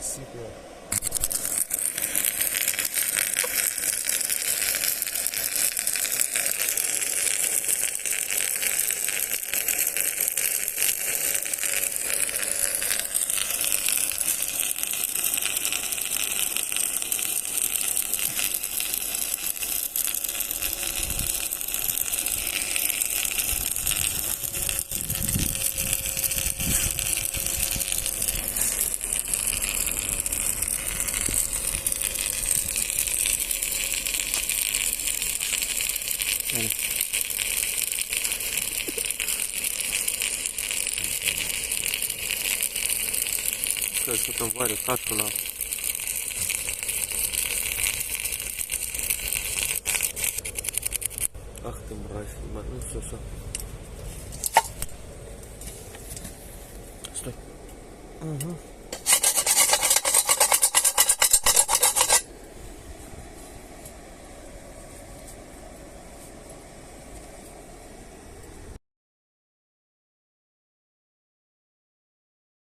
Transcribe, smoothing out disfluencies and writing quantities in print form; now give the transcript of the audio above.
себе. Что там варят, кашу на. Ах ты мразь, ебать. Ну все. Стой. Угу.